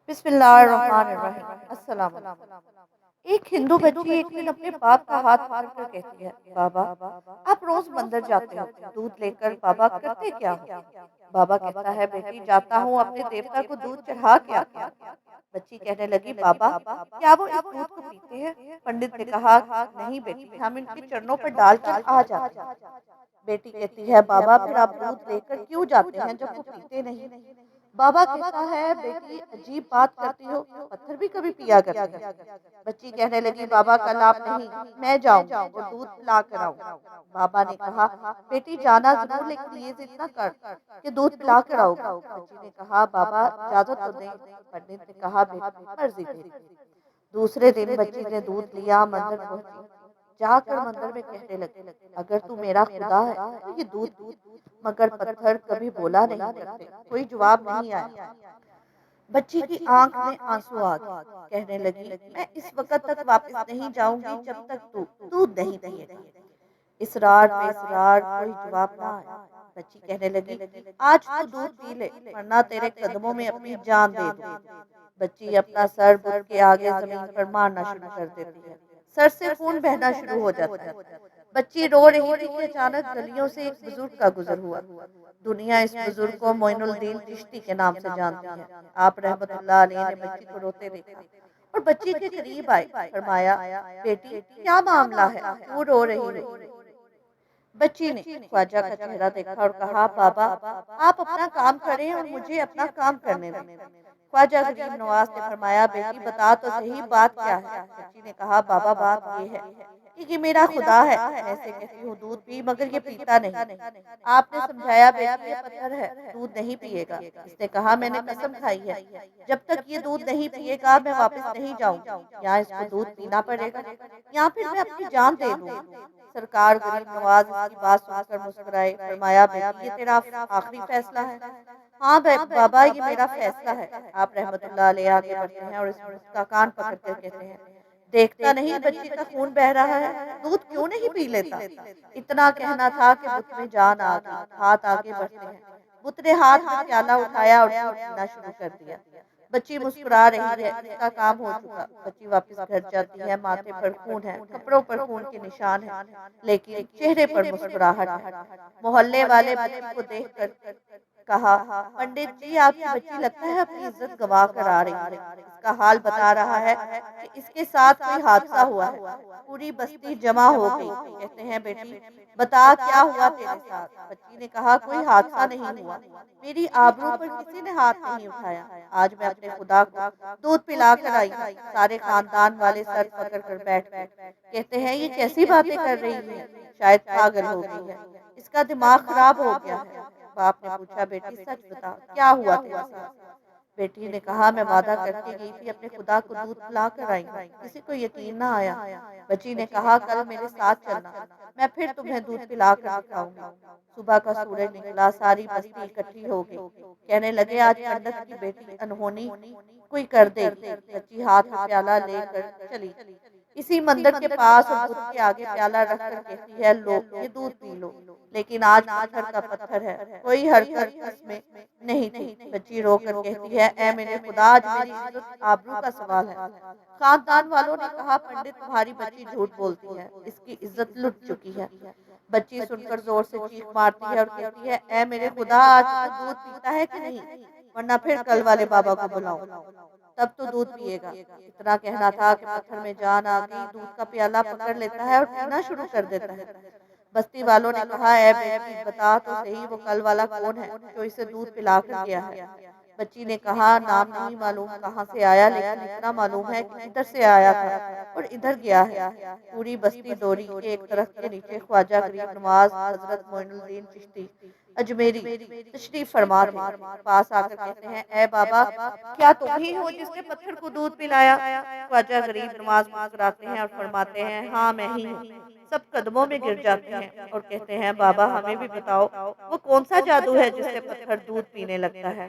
بسم اللہ الرحمن الرحیم۔ السلام علیکم۔ ایک ہندو بچی ایک دن اپنے باپ کا ہاتھ پکڑ کر کہتی ہے، بابا آپ روز مندر جاتے ہو، دودھ لے کر بابا کرتے کیا ہو؟ بابا کہتا ہے، بیٹی جاتا ہوں اپنے دیوتا کو دودھ چڑھا کے آتا ہوں۔ بچی کہنے لگی، بابا کیا وہ اس دودھ کو پیتے ہیں؟ پنڈت نے کہا، نہیں بیٹی، ہم ان کے چرنوں پر ڈال کر آ جاتے ہیں۔ بیٹی کہتی ہے، بابا پھر آپ دودھ لے کر کیوں جاتے ہیں جب وہ پیتے نہیں؟ بابا کہتا ہے، بیٹی عجیب بات کرتی ہو، پتھر بھی کبھی پیا کرتے ہیں۔ بچی کہنے لگی، بابا کل آپ نہیں، میں جاؤں اور دودھ پلا کر آؤں۔ بابا نے کہا، بیٹی جانا ضرور لیکن یہ ضد نہ کر کہ دودھ پلا کر آؤ گی۔ بچی نے کہا، بابا اجازت تو دیں۔ پنڈت نے کہا، بیٹی مرضی تیری۔ دوسرے دن بچی نے دودھ لیا، مندر پہنچی، جا کر مندر میں کہنے لگی، اگر تو میرا خدا ہے تو یہ دودھ پی۔ مگر پتھر کبھی بولا نہیں کرتے، کوئی جواب نہیں آیا۔ بچی کی آنکھ میں آنسو آ گئے، کہنے لگی، میں اس وقت تک واپس نہیں جاؤں گی جب تک تو دودھ نہیں پیے گا۔ اصرار پہ اصرار، کوئی جواب نہ آیا۔ بچی کہنے لگی، آج تو دودھ پی لے ورنہ تیرے قدموں میں اپنی جان دے دوں۔ بچی اپنا سر بت کے آگے زمین پر مارنا شروع کر دیتی ہے، سر سے خون بہنا شروع ہو جاتا ہے۔ بچی رو رہی تھی کہ اچانک گلیوں سے ایک بزرگ کا گزر ہوا۔ دنیا اس بزرگ کو معین الدین چشتی کے نام سے جانتی ہے۔ آپ رحمت اللہ علیہ نے بچی کو روتے دیکھا اور بچی کے قریب آئے، فرمایا، بیٹی کیا معاملہ ہے، کیوں رو رہی ہو؟ بچی نے خواجہ کا چہرہ دیکھا اور کہا، بابا آپ اپنا کام کریں اور مجھے اپنا کام کرنے دیں۔ خواجہ غریب نواز نے فرمایا، بیٹی بتا تو صحیح بات کیا ہے؟ بچی نے کہا، بابا بات یہ ہے کہ یہ میرا خدا ہے، میں اسے کہتی ہوں دودھ پی، مگر یہ پیتا نہیں۔ آپ نے سمجھایا، بیٹی یہ پتھر ہے، دودھ نہیں پیے گا۔ اس نے کہا، میں نے قسم کھائی ہے، جب تک یہ دودھ نہیں پیے گا میں واپس نہیں جاؤں گی، یا اس کو دودھ پینا پڑے گا یا پھر میں اپنی جان دے دوں گی۔ سرکار غریب نواز اس کی بات سن کر مسکرائے، فرمایا، بیٹی یہ تیرا آخری فیصلہ ہے؟ ہاں بابا یہ میرا فیصلہ ہے۔ آپ رحمت اللہ علیہ آگے بڑھتے ہیں اور اس کا کان پکڑ کر کہتے ہیں، دیکھتا نہیں بچی کا خون بہ رہا ہے، دودھ کیوں نہیں پی لیتا؟ اتنا کہنا تھا کہ بت میں جان آ گئی۔ ہاتھ آگے بڑھتے ہیں، بت نے ہاتھ میں پیالہ اٹھایا اور دودھ پینا شروع کر دیا۔ بچی مسکرا رہی ہے، اس کا کام ہو چکا۔ بچی واپس گھر جاتی ہے، ماتھے پر خون ہے، کپڑوں پر خون کے نشان ہیں، لیکن چہرے پر مسکراہٹ ہے۔ محلے والے بچی کو دیکھ کر کہا، پنڈت جی آپ کی بچی لگتا ہے اپنی عزت گوا کر آ رہی ہے، اس کا حال بتا رہا ہے کہ اس کے ساتھ کوئی حادثہ ہوا ہے۔ پوری بستی جمع ہو گئی، کہتے ہیں، بیٹی بتا کیا ہوا تیرے ساتھ؟ بچی نے کہا، کوئی حادثہ نہیں ہوا، میری آبرو پر کسی نے ہاتھ نہیں اٹھایا، آج میں اپنے خدا کو دودھ پلا کر آئی ہوں۔ سارے خاندان والے سر پکڑ کر بیٹھ گئے، کہتے ہیں، یہ کیسی باتیں کر رہی ہے، شاید پاگل ہو گئی ہے، اس کا دماغ خراب ہو گیا ہے۔ باپ نے پوچھا، بیٹی سچ بتا کیا ہوا تیرے ساتھ؟ بیٹی نے کہا، میں وعدہ کر کے گئی تھی اپنے خدا کو دودھ پلا کر آئی ہوں، کسی کو یقین نہ آیا۔ بچی نے کہا، کل میرے ساتھ چلنا، میں پھر تمہیں دودھ پلا کر دکھاؤں گی۔ صبح کا سورج نکلا، ساری بستی اکٹھی ہو گئی، کہنے لگے، آج پنڈت کی بیٹی انہونی کوئی کر دے گی۔ بچی ہاتھ میں پیالہ لے کر چلی، اسی مندر کے پاس اور بت کے آگے پیالہ رکھ کر کہتی ہے، لو یہ دودھ پی لو، لیکن آج پتھر کا پتھر ہے، کوئی حرکت اس میں نہیں تھی۔ بچی رو کر کہتی ہے، اے میرے خدا، آج میری عزت آبرو کا سوال ہے۔ خاندان والوں نے کہا، پنڈت تمہاری بچی جھوٹ بولتی ہے، اس کی عزت لٹ چکی ہے۔ بچی سن کر زور سے چیخ مارتی ہے اور کہتی ہے، اے میرے خدا، آج تو دودھ پیتا ہے کہ نہیں، ورنہ پھر کل والے بابا کو بلاؤ، تب تو دودھ پیے گا۔ اتنا کہنا تھا کہ پتھر میں جان آ گئی، دودھ کا پیالہ پکڑ لیتا ہے اور پینا شروع کر دیتا ہے۔ بستی والوں نے کہا، اے بیٹی بتا تو صحیح، وہ کل والا کون ہے جو اسے دودھ پلا کر گیا ہے؟ بچی نے کہا، نام نہیں معلوم کہاں سے آیا، لیکن اتنا معلوم ہے کہ ادھر سے آیا تھا اور ادھر گیا ہے۔ پوری بستی دوڑی، ایک درخت کے نیچے خواجہ غریب نواز حضرت معین الدین چشتی اجمیری تشریف فرما تھے۔ پاس آ کر کہتے ہیں، اے بابا کیا تم ہی ہو جس نے پتھر کو دودھ پلایا؟ خواجہ غریب نواز مسکراتے ہیں اور فرماتے ہیں، ہاں میں ہی ہوں۔ سب قدموں میں گر جاتے ہیں اور کہتے ہیں، بابا ہمیں بھی بتاؤ، وہ کون سا جادو ہے جس سے پتھر دودھ پینے لگتا ہے؟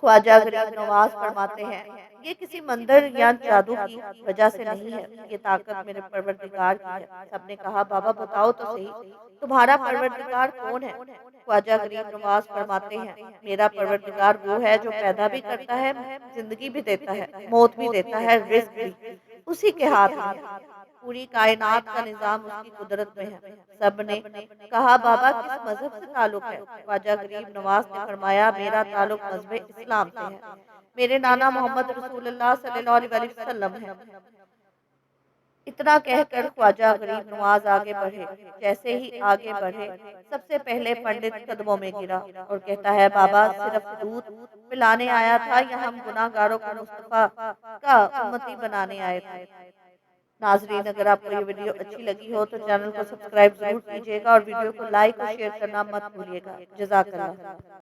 خواجہ غریب نواز فرماتے ہیں یہ کسی مندر یا جادو کی وجہ سے نہیں ہے، یہ طاقت میرے پروردگار کی ہے۔ سب نے کہا بابا بتاؤ تو صحیح، تمہارا پروردگار کون ہے؟ خواجہ غریب نواز فرماتے ہیں میرا پروردگار وہ ہے جو پیدا بھی کرتا ہے، زندگی بھی دیتا ہے، موت بھی دیتا ہے، رزق بھی اسی کے ہاتھ میں ہے۔ پوری کائنات کا نظام اس کی قدرت میں ہے۔ سب نے کہا بابا کس مذہب سے تعلق ہے؟ خواجہ غریب نواز نے فرمایا میرا تعلق مذہب اسلام سے ہے، میرے نانا محمد رسول اللہ صلی اللہ علیہ وسلم ہے۔ اتنا کہہ کر خواجہ غریب نواز آگے بڑھے، جیسے ہی آگے بڑھے سب سے پہلے پنڈت قدموں میں گرا اور کہتا ہے بابا صرف دودھ پلانے آیا تھا یا ہم گناہ گاروں کو مصطفیٰ کا امتی بنانے آئے تھے؟ ناظرین اگر آپ کو یہ ویڈیو اچھی لگی ہو تو چینل کو سبسکرائب ضرور کیجیے گا اور ویڈیو کو لائک اور شیئر کرنا مت بھولیے گا۔ جزاک اللہ۔